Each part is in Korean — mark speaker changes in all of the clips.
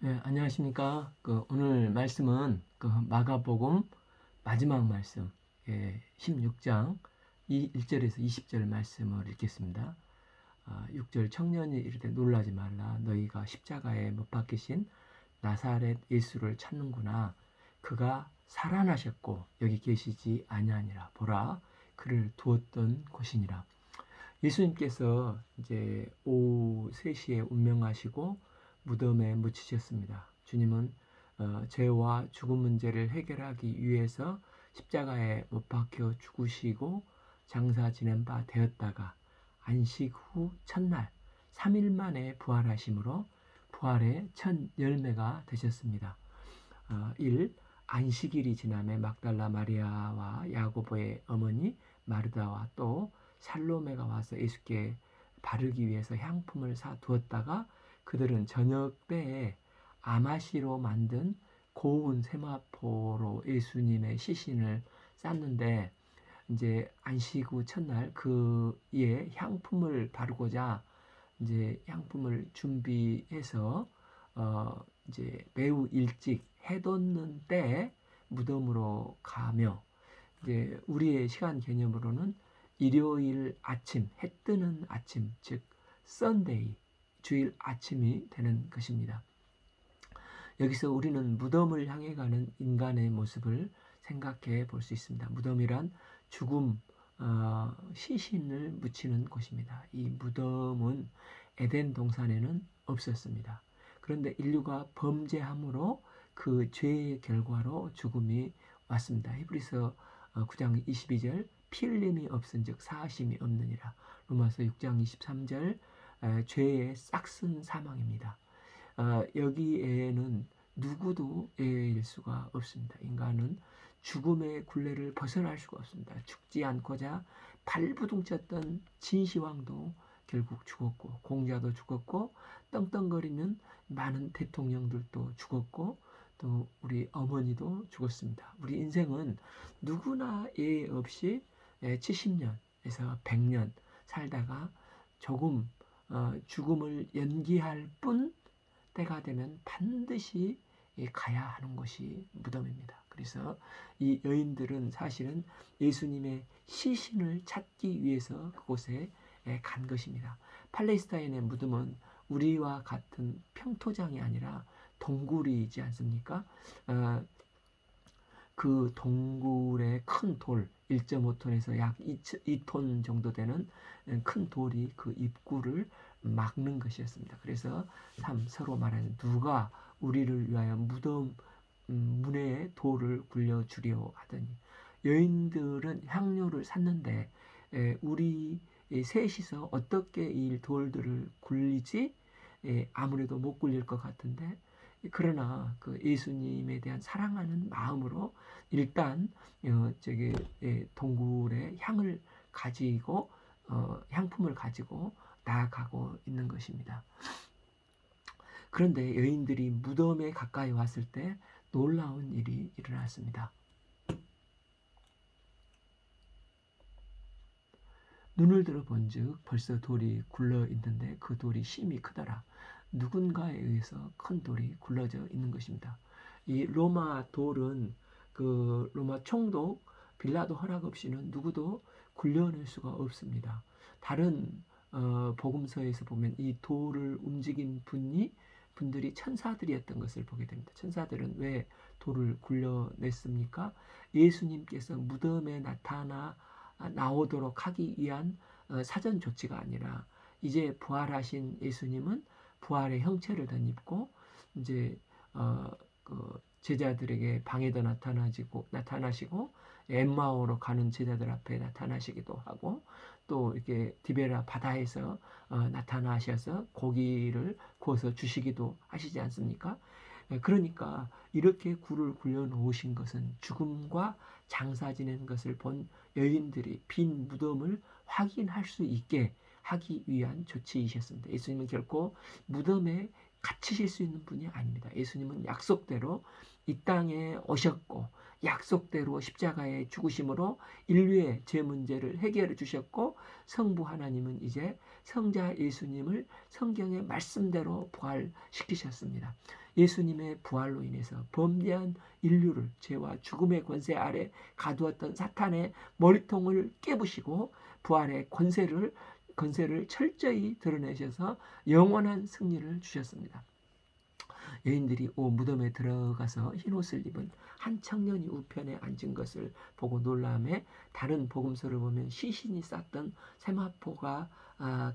Speaker 1: 네, 안녕하십니까. 오늘 말씀은 마가복음 마지막 말씀, 16장 1절에서 20절 말씀을 읽겠습니다. 6절 청년이 이르되 놀라지 말라. 너희가 십자가에 못 박히신 나사렛 예수를 찾는구나. 그가 살아나셨고 여기 계시지 아니하니라. 보라, 그를 두었던 곳이니라. 예수님께서 이제 오후 3시에 운명하시고 무덤에 묻히셨습니다. 주님은 죄와 죽음 문제를 해결하기 위해서 십자가에 못 박혀 죽으시고 장사 지낸 바 되었다가 안식 후 첫날 3일 만에 부활하심으로 부활의 첫 열매가 되셨습니다. 1. 안식일이 지남에 막달라 마리아와 야고보의 어머니 마르다와 또 살로메가 와서 예수께 바르기 위해서 향품을 사 두었다가 그들은 저녁 때에 아마시로 만든 고운 세마포로 예수님의 시신을 쌌는데, 이제 안식 후 첫날 그의 향품을 바르고자 이제 향품을 준비해서 이제 매우 일찍 해 돋는 때에 무덤으로 가며, 이제 우리의 시간 개념으로는 일요일 아침, 해 뜨는 아침, 즉 썬데이, 주일 아침이 되는 것입니다. 여기서 우리는 무덤을 향해 가는 인간의 모습을 생각해 볼 수 있습니다. 무덤이란 죽음, 시신을 묻히는 곳입니다. 이 무덤은 에덴 동산에는 없었습니다. 그런데 인류가 범죄함으로 그 죄의 결과로 죽음이 왔습니다. 히브리서 9장 22절 피 흘림이 없은즉 사하심이 없느니라. 로마서 6장 23절 죄의 싹슨 사망입니다. 여기에는 누구도 예외일 수가 없습니다. 인간은 죽음의 굴레를 벗어날 수가 없습니다. 죽지 않고자 발부둥쳤던 진시황도 결국 죽었고, 공자도 죽었고, 떵떵거리는 많은 대통령들도 죽었고, 또 우리 어머니도 죽었습니다. 우리 인생은 누구나 예외 없이 70년에서 100년 살다가 조금 죽음을 연기할 뿐 때가 되면 반드시 가야 하는 곳이 무덤입니다. 그래서 이 여인들은 사실은 예수님의 시신을 찾기 위해서 그곳에 간 것입니다. 팔레스타인의 무덤은 우리와 같은 평토장이 아니라 동굴이지 않습니까? 그 동굴의 큰 돌, 1.5톤에서 약 2톤 정도 되는 큰 돌이 그 입구를 막는 것이었습니다. 그래서 서로 말하는 누가 우리를 위하여 무덤 문에 돌을 굴려주려 하더니, 여인들은 향료를 샀는데 우리 셋이서 어떻게 이 돌들을 굴리지? 아무래도 못 굴릴 것 같은데, 그러나 그 예수님에 대한 사랑하는 마음으로 일단 저기 동굴에 향을 가지고 향품을 가지고 나아가고 있는 것입니다. 그런데 여인들이 무덤에 가까이 왔을 때 놀라운 일이 일어났습니다. 눈을 들어본즉 벌써 돌이 굴러 있는데 그 돌이 심히 크더라. 누군가에 의해서 큰 돌이 굴러져 있는 것입니다. 이 로마 돌은 그 로마 총독 빌라도 허락 없이는 누구도 굴려낼 수가 없습니다. 다른 복음서에서 보면 이 돌을 움직인 분들이 천사들이었던 것을 보게 됩니다. 천사들은 왜 돌을 굴려냈습니까? 예수님께서 무덤에 나오도록 하기 위한 사전 조치가 아니라, 이제 부활하신 예수님은 부활의 형체를 덧입고 이제 그 제자들에게 방에도 나타나시고 엠마오로 가는 제자들 앞에 나타나시기도 하고, 또 이렇게 디베라 바다에서 나타나셔서 고기를 구워서 주시기도 하시지 않습니까? 그러니까 이렇게 굴을 굴려 놓으신 것은 죽음과 장사 지낸 것을 본 여인들이 빈 무덤을 확인할 수 있게 하기 위한 조치이셨습니다. 예수님은 결코 무덤에 갇히실 수 있는 분이 아닙니다. 예수님은 약속대로 이 땅에 오셨고 약속대로 십자가의 죽으심으로 인류의 죄 문제를 해결해 주셨고 성부 하나님은 이제 성자 예수님을 성경의 말씀대로 부활시키셨습니다. 예수님의 부활로 인해서 범죄한 인류를 죄와 죽음의 권세 아래 가두었던 사탄의 머리통을 깨부시고 부활의 권세를 철저히 드러내셔서 영원한 승리를 주셨습니다. 여인들이 무덤에 들어가서 흰옷을 입은 한 청년이 우편에 앉은 것을 보고 놀라매 다른 복음서를 보면 시신이 쌌던 세마포가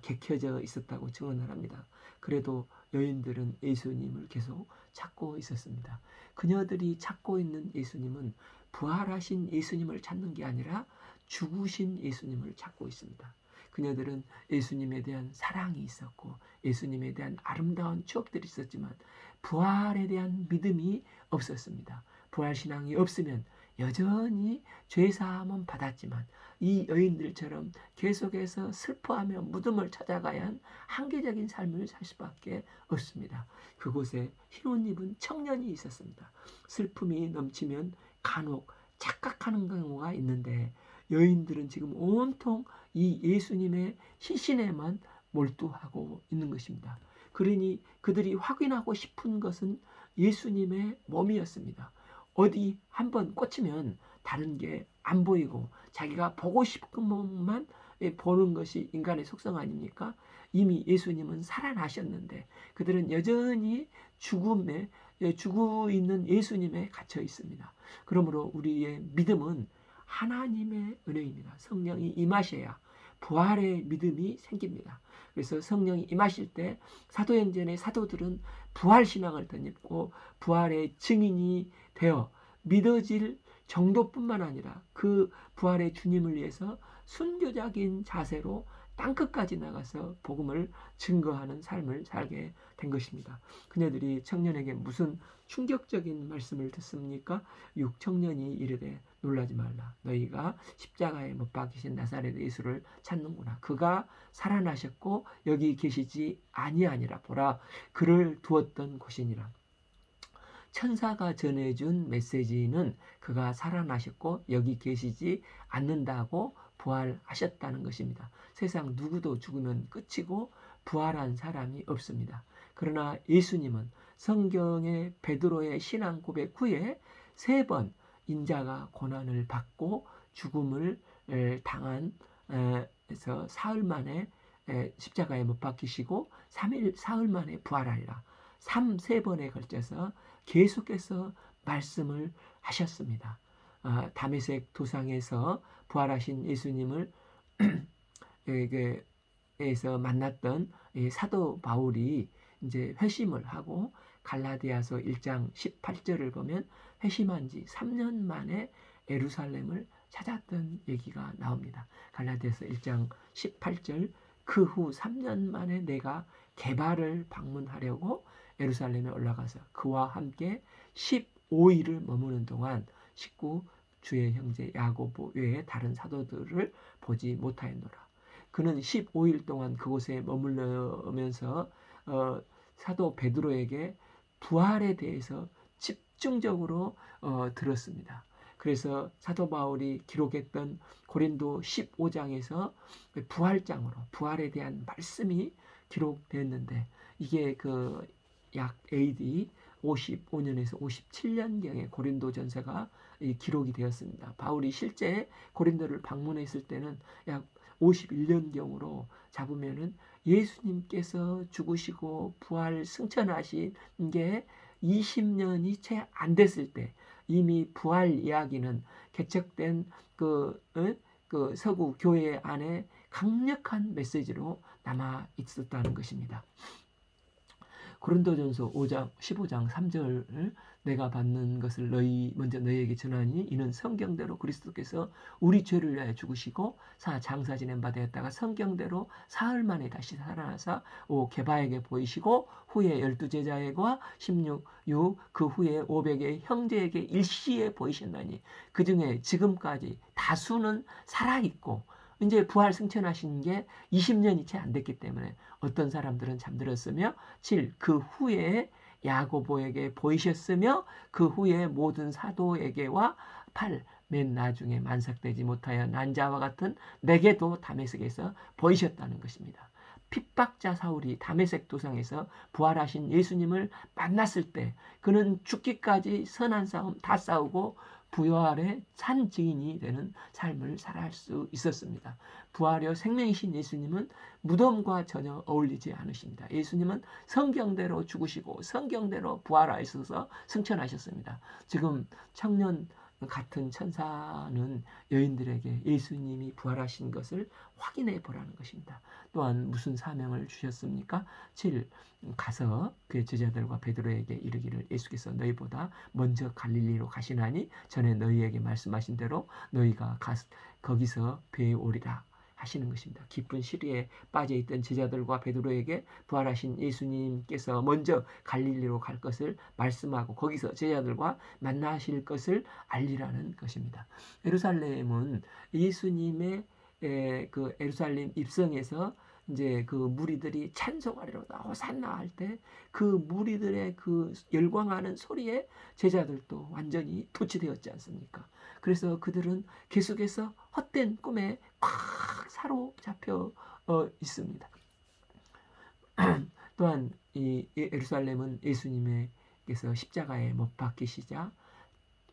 Speaker 1: 개켜져 있었다고 증언을 합니다. 그래도 여인들은 예수님을 계속 찾고 있었습니다. 그녀들이 찾고 있는 예수님은 부활하신 예수님을 찾는 게 아니라 죽으신 예수님을 찾고 있습니다. 그녀들은 예수님에 대한 사랑이 있었고 예수님에 대한 아름다운 추억들이 있었지만 부활에 대한 믿음이 없었습니다. 부활신앙이 없으면 여전히 죄사함은 받았지만 이 여인들처럼 계속해서 슬퍼하며 무덤을 찾아가야 한 한계적인 삶을 살 수밖에 없습니다. 그곳에 흰옷 입은 청년이 있었습니다. 슬픔이 넘치면 간혹 착각하는 경우가 있는데 여인들은 지금 온통 이 예수님의 시신에만 몰두하고 있는 것입니다. 그러니 그들이 확인하고 싶은 것은 예수님의 몸이었습니다. 어디 한번 꽂히면 다른 게 안 보이고 자기가 보고 싶은 것만 보는 것이 인간의 속성 아닙니까? 이미 예수님은 살아나셨는데 그들은 여전히 죽어 있는 예수님에 갇혀 있습니다. 그러므로 우리의 믿음은 하나님의 은혜입니다. 성령이 임하셔야 부활의 믿음이 생깁니다. 그래서 성령이 임하실 때 사도행전의 사도들은 부활신앙을 덧입고 부활의 증인이 되어 믿어질 정도뿐만 아니라 그 부활의 주님을 위해서 순교적인 자세로 땅끝까지 나가서 복음을 증거하는 삶을 살게 된 것입니다. 그녀들이 청년에게 무슨 충격적인 말씀을 듣습니까? 6청년이 이르되 놀라지 말라. 너희가 십자가에 못 박히신 나사렛 예수를 찾는구나. 그가 살아나셨고 여기 계시지 아니하니라. 보라 그를 두었던 곳이니라. 천사가 전해준 메시지는 그가 살아나셨고 여기 계시지 않는다고 부활하셨다는 것입니다. 세상 누구도 죽으면 끝이고 부활한 사람이 없습니다. 그러나 예수님은 성경의 베드로의 신앙 고백 후에 3번 인자가 고난을 받고 죽음을 당한 에서 사흘 만에 십자가에 못 박히시고 사흘 만에 부활하리라. 3번에 걸쳐서 계속해서 말씀을 하셨습니다. 다메섹 도상에서 부활하신 예수님을 에서 만났던 사도 바울이 이제 회심을 하고 갈라디아서 1장 18절을 보면 회심한 지 3년 만에 예루살렘을 찾았던 얘기가 나옵니다. 갈라디아서 1장 18절 그 후 3년 만에 내가 게바를 방문하려고 예루살렘에 올라가서 그와 함께 15일을 머무는 동안 19 주의 형제 야고보 외에 다른 사도들을 보지 못하였노라. 그는 15일 동안 그곳에 머물면서 사도 베드로에게 부활에 대해서 집중적으로 들었습니다. 그래서 사도 바울이 기록했던 고린도 15장에서 부활장으로 부활에 대한 말씀이 기록됐는데 이게 약 AD 55년에서 57년경에 고린도전서가 기록이 되었습니다. 바울이 실제 고린도를 방문했을 때는 약 51년경으로 잡으면은 예수님께서 죽으시고 부활 승천하신 게 20년이 채 안 됐을 때 이미 부활 이야기는 개척된 그 서구 교회 안에 강력한 메시지로 남아 있었다는 것입니다. 고린도전서 15장 3절을 내가 받는 것을 먼저 너희에게 전하니 이는 성경대로 그리스도께서 우리 죄를 위하여 죽으시고 장사 지낸 바 되었다가 성경대로 사흘 만에 다시 살아나사 게바에게 보이시고 후에 12제자에게와 16 그 후에 500의 형제에게 일시에 보이셨나니 그 중에 지금까지 다수는 살아있고 이제 부활 승천하신 게 20년이 채 안 됐기 때문에 어떤 사람들은 잠들었으며 7. 그 후에 야고보에게 보이셨으며 그 후에 모든 사도에게와 8. 맨 나중에 만삭되지 못하여 난 자와 같은 내게도 다메섹에서 보이셨다는 것입니다. 핍박자 사울이 다메섹 도상에서 부활하신 예수님을 만났을 때 그는 죽기까지 선한 싸움 다 싸우고 부활의 산 증인이 되는 삶을 살아갈 수 있었습니다. 부활의 생명이신 예수님은 무덤과 전혀 어울리지 않으십니다. 예수님은 성경대로 죽으시고 성경대로 부활하셔서 승천하셨습니다. 지금 청년 같은 천사는 여인들에게 예수님이 부활하신 것을 확인해 보라는 것입니다. 또한 무슨 사명을 주셨습니까? 7. 가서 그의 제자들과 베드로에게 이르기를 예수께서 너희보다 먼저 갈릴리로 가시나니 전에 너희에게 말씀하신 대로 너희가 거기서 배에 오리라 하시는 것입니다. 깊은 시리에 빠져있던 제자들과 베드로에게 부활하신 예수님께서 먼저 갈릴리로 갈 것을 말씀하고 거기서 제자들과 만나실 것을 알리라는 것입니다. 예루살렘은 예수님의 그 예루살렘 입성에서 이제 그 무리들이 찬송하리로다 호산나 할 때 그 무리들의 그 열광하는 소리에 제자들도 완전히 도취되었지 않습니까? 그래서 그들은 계속해서 헛된 꿈에 꽉 사로잡혀 있습니다. 또한 이 예루살렘은 예수님께서 십자가에 못 박히시자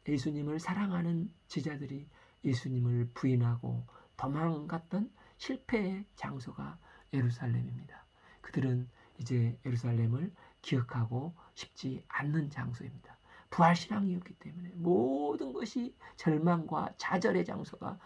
Speaker 1: 예수님을 사랑하는 제자들이 예수님을 부인하고 도망갔던 실패의 장소가 예루살렘입니다. 그들은 이제 예루살렘을 기억하고 싶지 않는 장소입니다. 부활신앙이었기 때문에 모든 것이 절망과 좌절의 장소가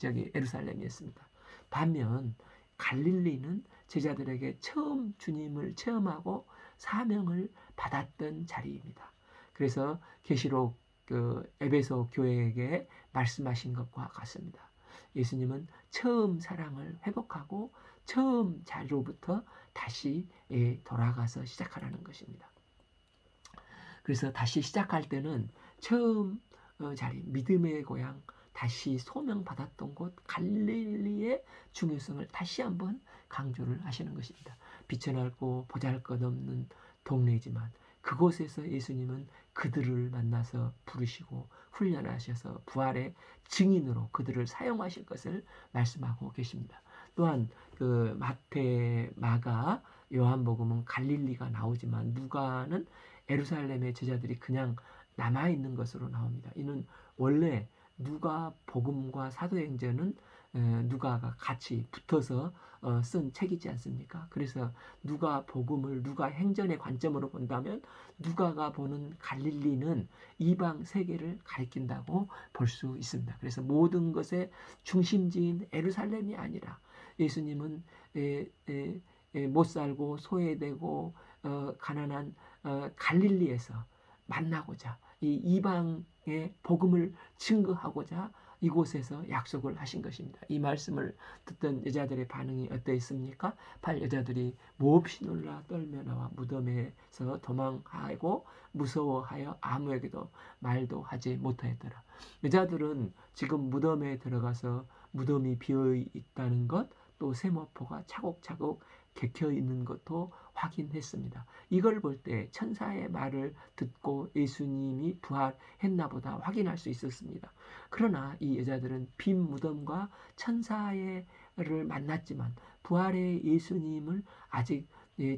Speaker 1: 예루살렘이었습니다. 반면 갈릴리는 제자들에게 처음 주님을 체험하고 사명을 받았던 자리입니다. 그래서 계시록 그 에베소 교회에게 말씀하신 것과 같습니다. 예수님은 처음 사랑을 회복하고 처음 자리로부터 다시 돌아가서 시작하라는 것입니다. 그래서 다시 시작할 때는 처음 자리, 믿음의 고향, 다시 소명받았던 곳 갈릴리의 중요성을 다시 한번 강조를 하시는 것입니다. 빛이 넓고 보잘것없는 동네이지만 그곳에서 예수님은 그들을 만나서 부르시고 훈련하셔서 부활의 증인으로 그들을 사용하실 것을 말씀하고 계십니다. 또한 그 마태, 마가, 요한복음은 갈릴리가 나오지만 누가는 예루살렘의 제자들이 그냥 남아 있는 것으로 나옵니다. 이는 원래 누가 복음과 사도행전은 누가가 같이 붙어서 쓴 책이지 않습니까? 그래서 누가 복음을 누가 행전의 관점으로 본다면 누가가 보는 갈릴리는 이방 세계를 가리킨다고 볼 수 있습니다. 그래서 모든 것의 중심지인 예루살렘이 아니라 예수님은 못 살고 소외되고 가난한 갈릴리에서 만나고자 이 이방의 복음을 증거하고자 이곳에서 약속을 하신 것입니다. 이 말씀을 듣던 여자들의 반응이 어떠했습니까? 8. 여자들이 몹시 놀라 떨며 나와 무덤에서 도망하고 무서워하여 아무에게도 말도 하지 못하였더라. 여자들은 지금 무덤에 들어가서 무덤이 비어 있다는 것, 또 세모포가 차곡차곡 개켜 있는 것도 확인했습니다. 이걸 볼 때 천사의 말을 듣고 예수님이 부활했나 보다 확인할 수 있었습니다. 그러나 이 여자들은 빈 무덤과 천사를 만났지만 부활의 예수님을 아직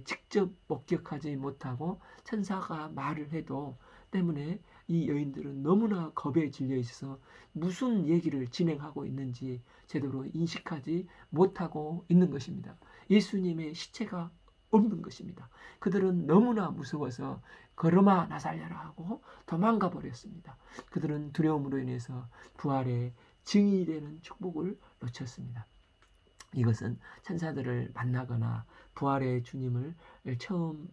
Speaker 1: 직접 목격하지 못하고 천사가 말을 해도 때문에 이 여인들은 너무나 겁에 질려 있어서 무슨 얘기를 진행하고 있는지 제대로 인식하지 못하고 있는 것입니다. 예수님의 시체가 없는 것입니다. 그들은 너무나 무서워서 걸음아 나 살려라 하고 도망가 버렸습니다. 그들은 두려움으로 인해서 부활의 증인이 되는 축복을 놓쳤습니다. 이것은 천사들을 만나거나 부활의 주님을 처음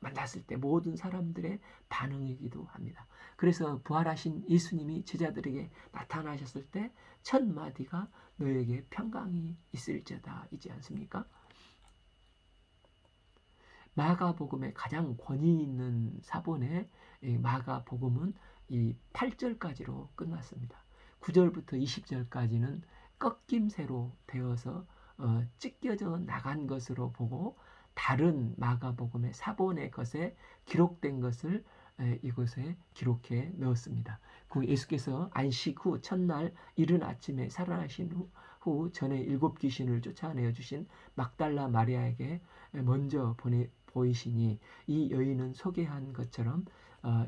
Speaker 1: 만났을 때 모든 사람들의 반응이기도 합니다. 그래서 부활하신 예수님이 제자들에게 나타나셨을 때 첫 마디가 너에게 평강이 있을지어다 이지 않습니까? 마가복음의 가장 권위 있는 사본의 마가복음은 이 8절까지로 끝났습니다. 9절부터 20절까지는 꺾임새로 되어서 찢겨져 나간 것으로 보고 다른 마가복음의 사본의 것에 기록된 것을 이곳에 기록해 넣었습니다. 그 예수께서 안식 후 첫날 이른 아침에 살아나신 후 전에 7 귀신을 쫓아내어 주신 막달라 마리아에게 먼저 보이시니 이 여인은 소개한 것처럼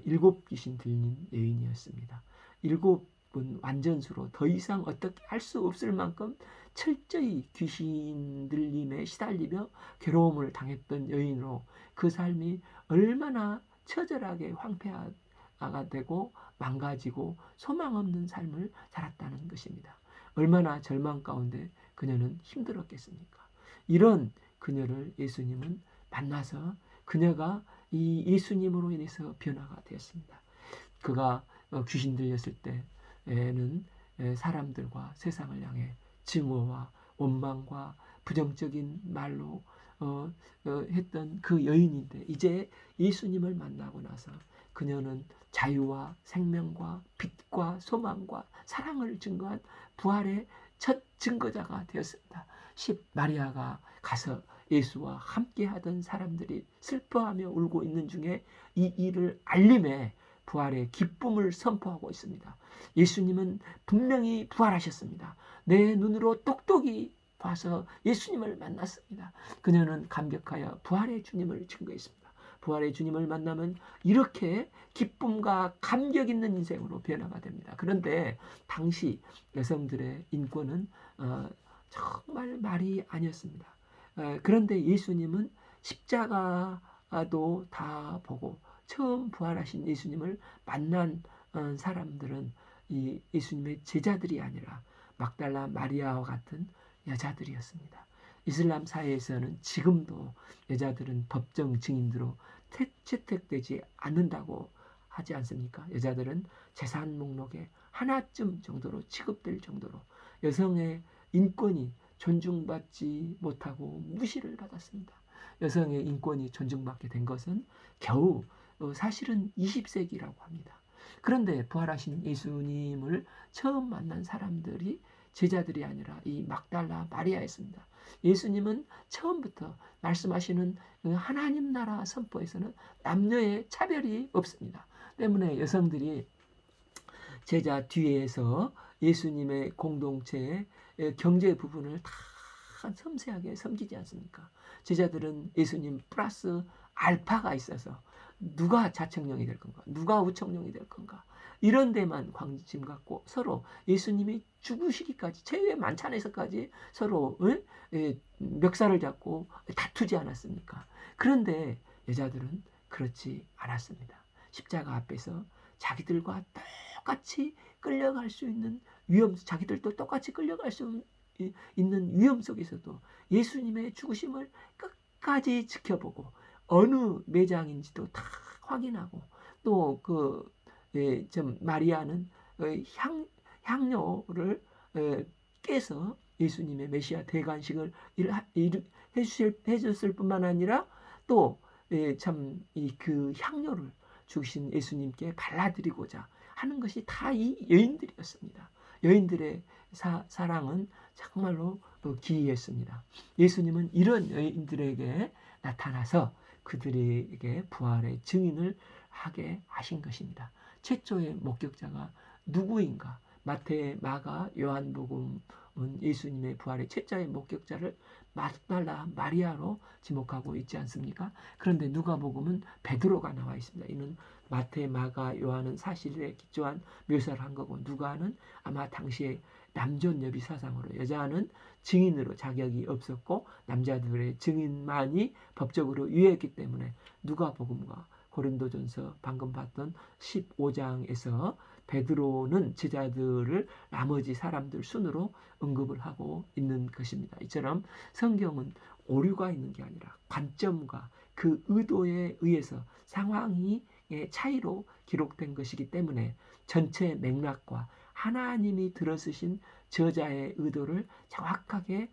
Speaker 1: 7 귀신 들린 여인이었습니다. 7은 완전수로 더 이상 어떻게 할 수 없을 만큼 철저히 귀신 들림에 시달리며 괴로움을 당했던 여인으로 그 삶이 얼마나 처절하게 황폐화가 되고 망가지고 소망 없는 삶을 살았다는 것입니다. 얼마나 절망 가운데 그녀는 힘들었겠습니까? 이런 그녀를 예수님은 만나서 그녀가 이 예수님으로 인해서 변화가 되었습니다. 그가 귀신 들렸을 때에는 사람들과 세상을 향해 증오와 원망과 부정적인 말로 했던 그 여인인데 이제 예수님을 만나고 나서 그녀는 자유와 생명과 빛과 소망과 사랑을 증거한 부활의 첫 증거자가 되었습니다. 마리아가 가서 예수와 함께 하던 사람들이 슬퍼하며 울고 있는 중에 이 일을 알림해 부활의 기쁨을 선포하고 있습니다. 예수님은 분명히 부활하셨습니다. 내 눈으로 똑똑히 봐서 예수님을 만났습니다. 그녀는 감격하여 부활의 주님을 증거했습니다. 부활의 주님을 만나면 이렇게 기쁨과 감격 있는 인생으로 변화가 됩니다. 그런데 당시 여성들의 인권은 정말 말이 아니었습니다. 그런데 예수님은 십자가도 다 보고 처음 부활하신 예수님을 만난 사람들은 이 예수님의 제자들이 아니라 막달라 마리아와 같은 여자들이었습니다. 이슬람 사회에서는 지금도 여자들은 법정 증인으로 채택되지 않는다고 하지 않습니까? 여자들은 재산 목록에 하나쯤 정도로 취급될 정도로 여성의 인권이 존중받지 못하고 무시를 받았습니다. 여성의 인권이 존중받게 된 것은 겨우 사실은 20세기라고 합니다. 그런데 부활하신 예수님을 처음 만난 사람들이 제자들이 아니라 이 막달라 마리아였습니다. 예수님은 처음부터 말씀하시는 하나님 나라 선포에서는 남녀의 차별이 없습니다. 때문에 여성들이 제자 뒤에서 예수님의 공동체의 경제 부분을 다 섬세하게 섬기지 않습니까? 제자들은 예수님 플러스 알파가 있어서 누가 자청령이 될 건가? 누가 우청령이 될 건가? 이런 데만 관심 갖고 서로 예수님이 죽으시기까지 최후의 만찬에서까지 서로 멱살을 잡고 다투지 않았습니까? 그런데 여자들은 그렇지 않았습니다. 십자가 앞에서 자기들과 똑같이 끌려갈 수 있는 자기들도 똑같이 끌려갈 수 있는 위험 속에서도 예수님의 죽으심을 끝까지 지켜보고 어느 매장인지도 다 확인하고 또 마리아는 향료를 깨서 예수님의 메시아 대관식을 해줬을 뿐만 아니라 또 그 향료를 죽으신 예수님께 발라드리고자 하는 것이 다 이 여인들이었습니다. 여인들의 사랑은 정말로 기이했습니다. 예수님은 이런 여인들에게 나타나서 그들에게 부활의 증인을 하게 하신 것입니다. 최초의 목격자가 누구인가? 마태, 마가, 요한복음은 예수님의 부활의 최초의 목격자를 막달라 마리아로 지목하고 있지 않습니까? 그런데 누가복음은 베드로가 나와 있습니다. 이는 마태, 마가, 요한은 사실에 기초한 묘사를 한 거고 누가는 아마 당시에 남존여비 사상으로 여자는 증인으로 자격이 없었고 남자들의 증인만이 법적으로 유효했기 때문에 누가복음과 고린도전서 방금 봤던 15장에서 베드로는 제자들을 나머지 사람들 순으로 언급을 하고 있는 것입니다. 이처럼 성경은 오류가 있는 게 아니라 관점과 그 의도에 의해서 상황의 차이로 기록된 것이기 때문에 전체 맥락과 하나님이 들어쓰신 저자의 의도를 정확하게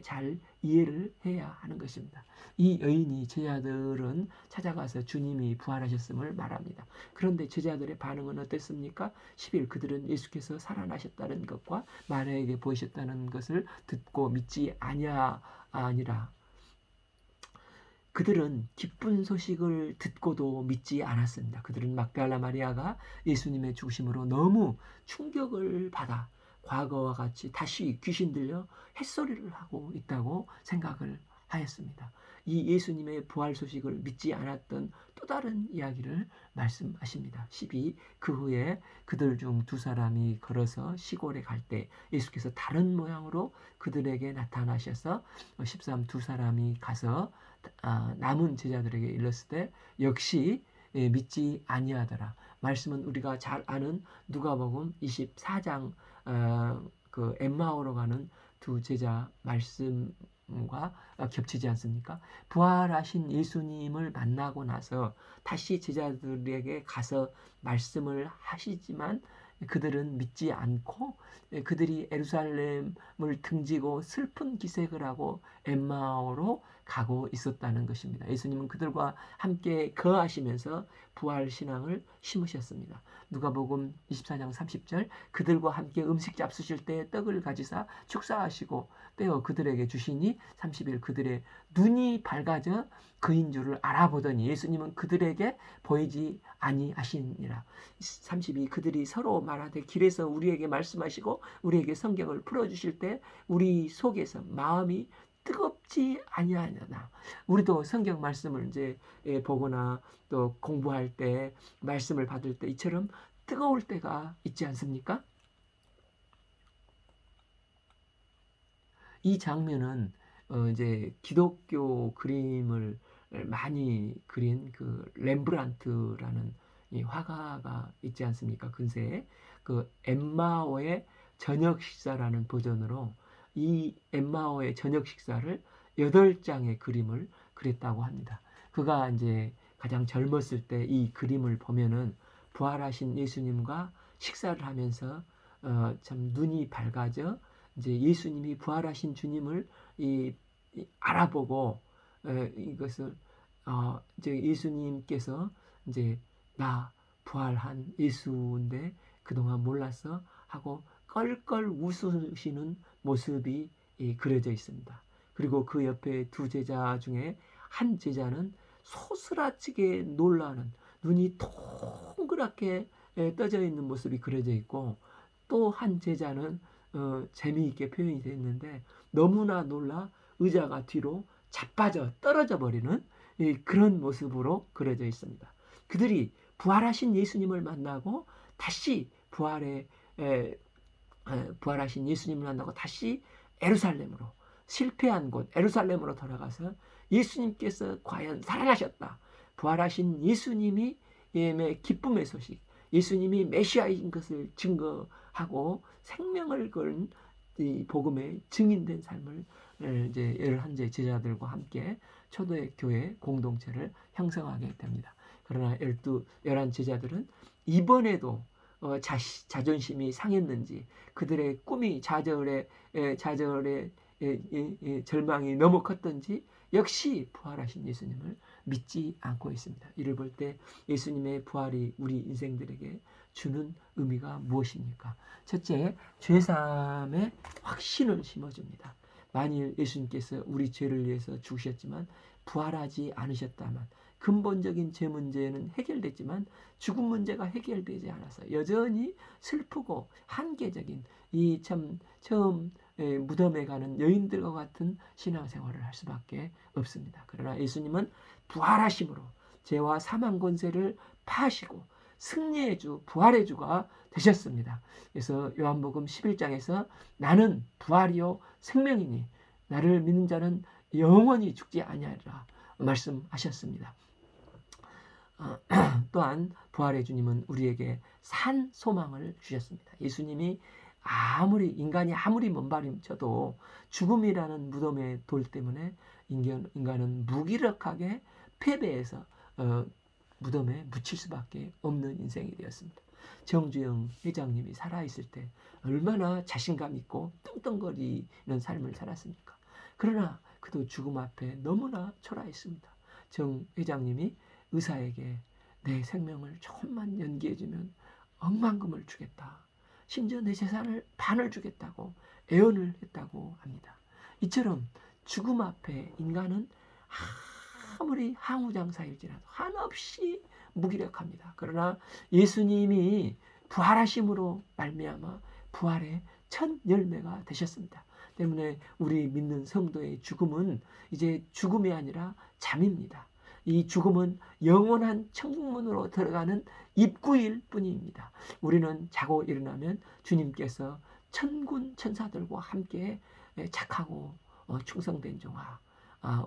Speaker 1: 잘 이해를 해야 하는 것입니다. 이 여인이 제자들은 찾아가서 주님이 부활하셨음을 말합니다. 그런데 제자들의 반응은 어땠습니까? 10일 그들은 예수께서 살아나셨다는 것과 마리아에게 보이셨다는 것을 듣고 믿지 아니라 그들은 기쁜 소식을 듣고도 믿지 않았습니다. 그들은 막달라 마리아가 예수님의 죽으심으로 너무 충격을 받아 과거와 같이 다시 귀신 들려 햇소리를 하고 있다고 생각을 하였습니다. 이 예수님의 부활 소식을 믿지 않았던 또 다른 이야기를 말씀하십니다. 12. 그 후에 그들 중 두 사람이 걸어서 시골에 갈 때 예수께서 다른 모양으로 그들에게 나타나셔서 13. 두 사람이 가서 남은 제자들에게 일렀을 때 역시 믿지 아니하더라. 말씀은 우리가 잘 아는 누가복음 24장 그 엠마오로 가는 두 제자 말씀과 겹치지 않습니까? 부활하신 예수님을 만나고 나서 다시 제자들에게 가서 말씀을 하시지만 그들은 믿지 않고 그들이 예루살렘을 등지고 슬픈 기색을 하고 엠마오로 가고 있었다는 것입니다. 예수님은 그들과 함께 거하시면서 부활 신앙을 심으셨습니다. 누가복음 24장 30절 그들과 함께 음식 잡수실 때 떡을 가지사 축사하시고 떼어 그들에게 주시니 30일 그들의 눈이 밝아져 그인 줄을 알아보더니 예수님은 그들에게 보이지 아니하시니라. 32 그들이 서로 말하되 길에서 우리에게 말씀하시고 우리에게 성경을 풀어주실 때 우리 속에서 마음이 뜨겁지 아니하냐. 우리도 성경 말씀을 이제 보거나 또 공부할 때 말씀을 받을 때 이처럼 뜨거울 때가 있지 않습니까? 이 장면은 이제 기독교 그림을 많이 그린 그 렘브란트라는 이 화가가 있지 않습니까? 근세에 그 엠마오의 저녁 식사라는 버전으로 이 엠마오의 저녁 식사를 8장의 그림을 그렸다고 합니다. 그가 이제 가장 젊었을 때 이 그림을 보면은 부활하신 예수님과 식사를 하면서 참 눈이 밝아져 이제 예수님이 부활하신 주님을 알아보고 이것을 이제 예수님께서 이제 나 부활한 예수인데 그동안 몰랐어 하고 껄껄 웃으시는 모습이 그려져 있습니다. 그리고 그 옆에 두 제자 중에 한 제자는 소스라치게 놀라는 눈이 동그랗게 떠져 있는 모습이 그려져 있고 또 한 제자는 재미있게 표현이 되어 있는데 너무나 놀라 의자가 뒤로 자빠져 떨어져 버리는 그런 모습으로 그려져 있습니다. 그들이 부활하신 예수님을 만나고 다시 부활하신 예수님을 만나고 다시 예루살렘으로 실패한 곳 예루살렘으로 돌아가서 예수님께서 과연 살아나셨다. 부활하신 예수님이 기쁨의 소식 예수님이 메시아인 것을 증거하고 생명을 건 이 복음의 증인된 삶을 이제 11제 제자들과 함께 초대 교회 공동체를 형성하게 됩니다. 그러나 11 제자들은 이번에도 자존심이 상했는지 그들의 꿈이 좌절의 절망이 너무 컸던지 역시 부활하신 예수님을 믿지 않고 있습니다. 이를 볼 때 예수님의 부활이 우리 인생들에게 주는 의미가 무엇입니까? 첫째, 죄사함의 확신을 심어줍니다. 만일 예수님께서 우리 죄를 위해서 죽으셨지만 부활하지 않으셨다면 근본적인 죄 문제는 해결됐지만 죽음 문제가 해결되지 않아서 여전히 슬프고 한계적인 이 참 처음 무덤에 가는 여인들과 같은 신앙생활을 할 수밖에 없습니다. 그러나 예수님은 부활하심으로 죄와 사망 권세를 파하시고 승리의 주, 부활의 주가 되셨습니다. 그래서 요한복음 11장에서 나는 부활이요 생명이니 나를 믿는 자는 영원히 죽지 아니하리라 말씀하셨습니다. 또한 부활의 주님은 우리에게 산 소망을 주셨습니다. 예수님이 인간이 아무리 몸부림쳐도 죽음이라는 무덤의 돌 때문에 인간은 무기력하게 패배해서 무덤에 묻힐 수밖에 없는 인생이 되었습니다. 정주영 회장님이 살아있을 때 얼마나 자신감 있고 떵떵거리는 삶을 살았습니까? 그러나 그도 죽음 앞에 너무나 초라했습니다. 정 회장님이 의사에게 내 생명을 조금만 연기해주면 억만금을 주겠다. 심지어 내 재산을 반을 주겠다고 애언을 했다고 합니다. 이처럼 죽음 앞에 인간은 아무리 항우장사일지라도 한없이 무기력합니다. 그러나 예수님이 부활하심으로 말미암아 부활의 첫 열매가 되셨습니다. 때문에 우리 믿는 성도의 죽음은 이제 죽음이 아니라 잠입니다. 이 죽음은 영원한 천국문으로 들어가는 입구일 뿐입니다. 우리는 자고 일어나면 주님께서 천군 천사들과 함께 착하고 충성된 종아,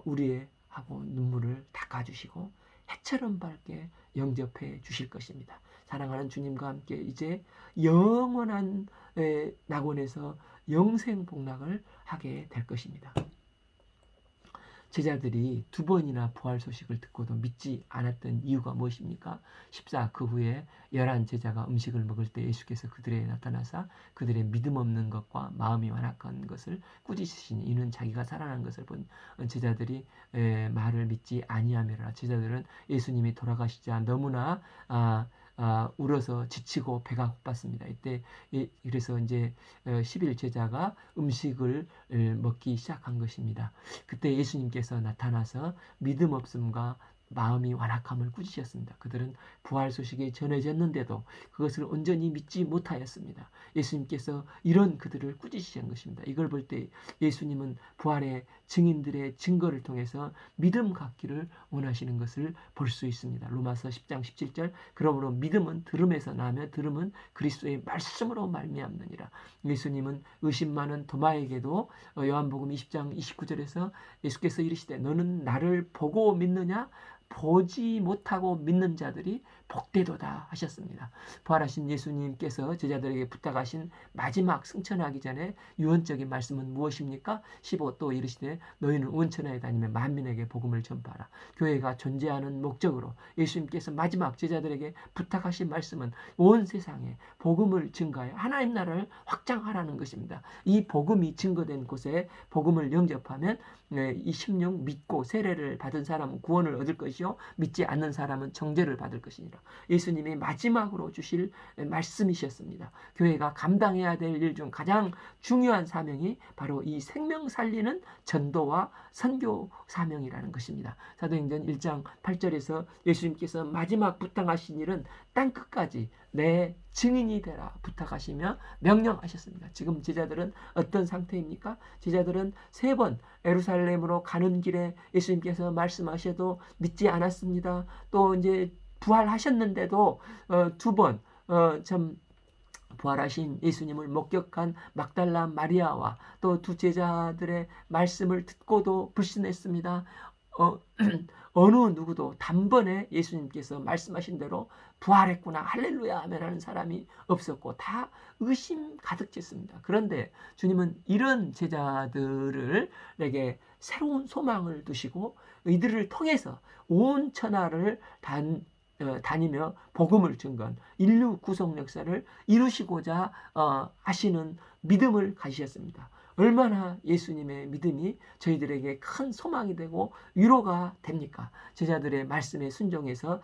Speaker 1: 우리의 하고 눈물을 닦아주시고 해처럼 밝게 영접해 주실 것입니다. 사랑하는 주님과 함께 이제 영원한 낙원에서 영생 복락을 하게 될 것입니다. 제자들이 두 번이나 부활 소식을 듣고도 믿지 않았던 이유가 무엇입니까? 14 그 후에 11 제자가 음식을 먹을 때 예수께서 그들에게 나타나사 그들의 믿음 없는 것과 마음이 완악한 것을 꾸짖으시니 이는 자기가 살아난 것을 본 제자들이 말을 믿지 아니하미라. 제자들은 예수님이 돌아가시자 너무나 울어서 지치고 배가 고팠습니다. 이때 그래서 이제 11 제자가 음식을 먹기 시작한 것입니다. 그때 예수님께서 나타나서 믿음 없음과 마음이 완악함을 꾸짖으셨습니다. 그들은 부활 소식이 전해졌는데도 그것을 온전히 믿지 못하였습니다. 예수님께서 이런 그들을 꾸짖으신 것입니다. 이걸 볼 때 예수님은 부활의 증인들의 증거를 통해서 믿음 갖기를 원하시는 것을 볼 수 있습니다. 로마서 10장 17절 그러므로 믿음은 들음에서 나며 들음은 그리스도의 말씀으로 말미암느니라. 예수님은 의심 많은 도마에게도 요한복음 20장 29절에서 예수께서 이르시되 너는 나를 보고 믿느냐? 보지 못하고 믿는 자들이 복되도다 하셨습니다. 부활하신 예수님께서 제자들에게 부탁하신 마지막 승천하기 전에 유언적인 말씀은 무엇입니까? 15 또 이르시되 너희는 온천하에 다니며 만민에게 복음을 전파하라. 교회가 존재하는 목적으로 예수님께서 마지막 제자들에게 부탁하신 말씀은 온 세상에 복음을 증가해 하나님 나라를 확장하라는 것입니다. 이 복음이 증거된 곳에 복음을 영접하면 이 심령 믿고 세례를 받은 사람은 구원을 얻을 것이요 믿지 않는 사람은 정죄를 받을 것이니라. 예수님이 마지막으로 주실 말씀이셨습니다. 교회가 감당해야 될 일 중 가장 중요한 사명이 바로 이 생명 살리는 전도와 선교 사명이라는 것입니다. 사도행전 1장 8절에서 예수님께서 마지막 부탁하신 일은 땅끝까지 내 증인이 되라 부탁하시며 명령하셨습니다. 지금 제자들은 어떤 상태입니까? 제자들은 3번 예루살렘으로 가는 길에 예수님께서 말씀하셔도 믿지 않았습니다. 또 이제 부활하셨는데도 2번 부활하신 예수님을 목격한 막달라 마리아와 또 2 제자들의 말씀을 듣고도 불신했습니다. 어느 누구도 단번에 예수님께서 말씀하신 대로 부활했구나 할렐루야 하면 하는 사람이 없었고 다 의심 가득 찼습니다. 그런데 주님은 이런 제자들에게 새로운 소망을 두시고 이들을 통해서 온 천하를 다니며 복음을 증거한 인류 구속 역사를 이루시고자 하시는 믿음을 가지셨습니다. 얼마나 예수님의 믿음이 저희들에게 큰 소망이 되고 위로가 됩니까? 제자들의 말씀에 순종해서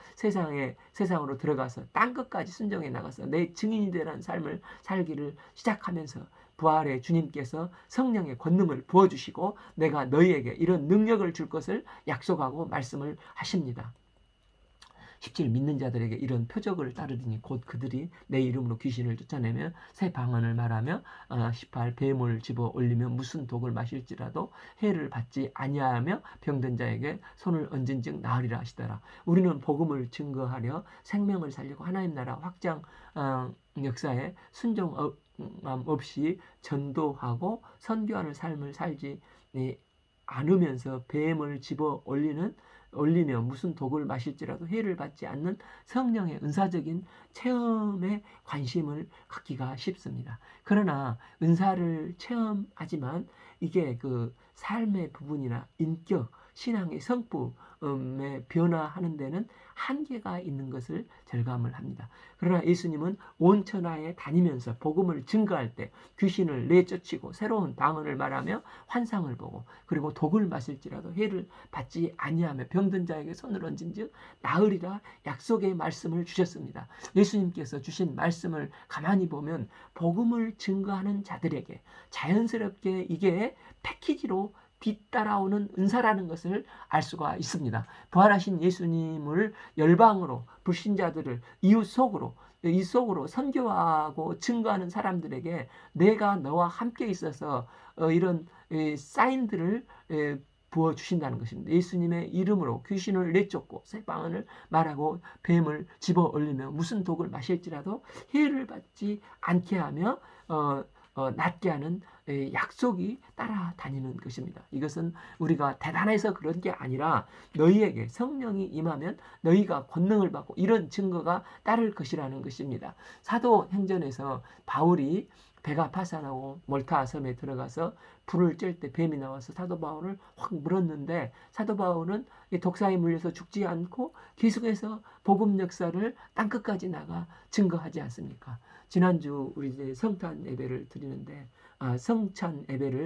Speaker 1: 세상으로 들어가서 땅끝까지 순종해 나가서 내 증인이 되라는 삶을 살기를 시작하면서 부활의 주님께서 성령의 권능을 부어주시고 내가 너희에게 이런 능력을 줄 것을 약속하고 말씀을 하십니다. 17 믿는 자들에게 이런 표적을 따르더니 곧 그들이 내 이름으로 귀신을 쫓아내며 새 방언을 말하며 18 뱀을 집어 올리며 무슨 독을 마실지라도 해를 받지 아니하며 병든 자에게 손을 얹은 즉 나으리라 하시더라. 우리는 복음을 증거하려 생명을 살리고 하나님 나라 확장 역사에 순종함 없이 전도하고 선교하는 삶을 살지 않으면서 뱀을 집어 올리며 무슨 독을 마실지라도 해를 받지 않는 성령의 은사적인 체험에 관심을 갖기가 쉽습니다. 그러나 은사를 체험하지만 이게 그 삶의 부분이나 인격, 신앙의 성품에 변화하는 데는 한계가 있는 것을 절감을 합니다. 그러나 예수님은 온 천하에 다니면서 복음을 증거할 때 귀신을 내쫓고 새로운 방언을 말하며 환상을 보고 그리고 독을 마실지라도 해를 받지 아니하며 병든 자에게 손을 얹은즉 나으리라 약속의 말씀을 주셨습니다. 예수님께서 주신 말씀을 가만히 보면 복음을 증거하는 자들에게 자연스럽게 이게 패키지로 뒤따라오는 은사라는 것을 알 수가 있습니다. 부활하신 예수님을 열방으로 불신자들을 이웃 속으로 선교하고 증거하는 사람들에게 내가 너와 함께 있어서 이런 사인들을 부어주신다는 것입니다. 예수님의 이름으로 귀신을 내쫓고 새 방언을 말하고 뱀을 집어 올리며 무슨 독을 마실지라도 해를 받지 않게 하며 낫게 하는 약속이 따라다니는 것입니다. 이것은 우리가 대단해서 그런 게 아니라 너희에게 성령이 임하면 너희가 권능을 받고 이런 증거가 따를 것이라는 것입니다. 사도행전에서 바울이 배가 파산하고 몰타 섬에 들어가서 불을 쬐 때 뱀이 나와서 사도 바울을 확 물었는데 사도 바울은 독사에 물려서 죽지 않고 계속해서 복음 역사를 땅끝까지 나가 증거하지 않습니까? 지난주 우리 이제 성찬 예배를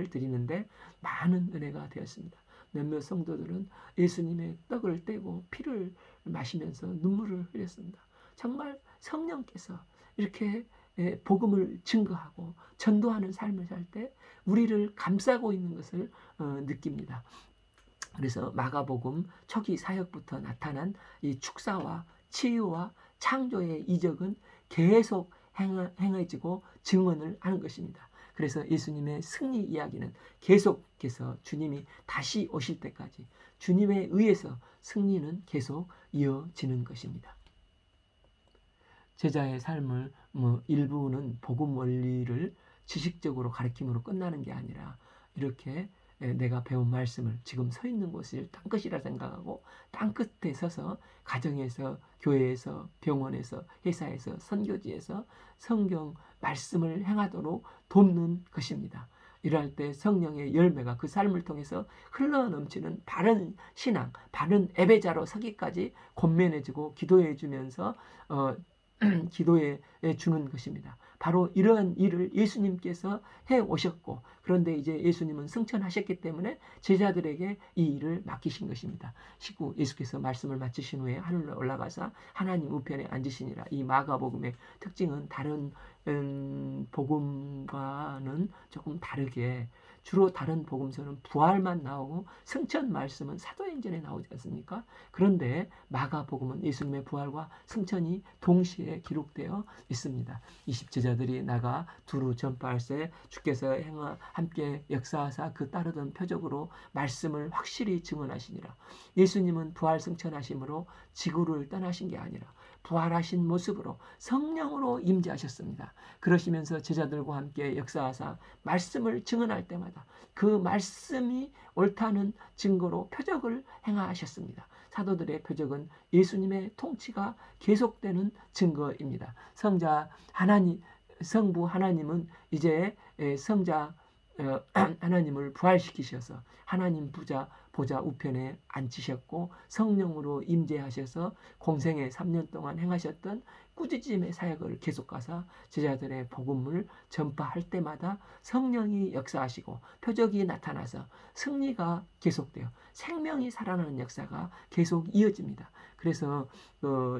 Speaker 1: 드리는데 많은 은혜가 되었습니다. 몇몇 성도들은 예수님의 떡을 떼고 피를 마시면서 눈물을 흘렸습니다. 정말 성령께서 이렇게 복음을 증거하고 전도하는 삶을 살 때 우리를 감싸고 있는 것을 느낍니다. 그래서 마가복음 초기 사역부터 나타난 이 축사와 치유와 창조의 이적은 계속 행해지고 증언을 하는 것입니다. 그래서 예수님의 승리 이야기는 계속해서 주님이 다시 오실 때까지 주님에 의해서 승리는 계속 이어지는 것입니다. 제자의 삶을 일부는 복음 원리를 지식적으로 가르침으로 끝나는 게 아니라 이렇게 내가 배운 말씀을 지금 서 있는 곳을 땅끝이라 생각하고 땅끝에 서서 가정에서 교회에서 병원에서 회사에서 선교지에서 성경 말씀을 행하도록 돕는 것입니다. 이럴 때 성령의 열매가 그 삶을 통해서 흘러넘치는 바른 신앙, 바른 예배자로 서기까지 권면해주고 기도해주면서 기도해 주는 것입니다. 바로 이러한 일을 예수님께서 해 오셨고 그런데 이제 예수님은 승천하셨기 때문에 제자들에게 이 일을 맡기신 것입니다. 19 예수께서 말씀을 마치신 후에 하늘로 올라가사 하나님 우편에 앉으시니라. 이 마가복음의 특징은 다른 복음과는 조금 다르게 주로 다른 복음서는 부활만 나오고 승천 말씀은 사도행전에 나오지 않습니까? 그런데 마가복음은 예수님의 부활과 승천이 동시에 기록되어 있습니다. 20제자들이 나가 두루 전파할세 주께서 함께 역사하사 그 따르던 표적으로 말씀을 확실히 증언하시니라. 예수님은 부활 승천하심으로 지구를 떠나신 게 아니라 부활하신 모습으로 성령으로 임재하셨습니다. 그러시면서 제자들과 함께 역사하사 말씀을 증언할 때마다 그 말씀이 옳다는 증거로 표적을 행하셨습니다. 사도들의 표적은 예수님의 통치가 계속되는 증거입니다. 성부 하나님은 이제 성자 하나님을 부활시키셔서 하나님 보좌 우편에 앉히셨고 성령으로 임재하셔서 공생애 3년 동안 행하셨던 꾸짖음의 사역을 계속하사 제자들의 복음을 전파할 때마다 성령이 역사하시고 표적이 나타나서 승리가 계속되어 생명이 살아나는 역사가 계속 이어집니다. 그래서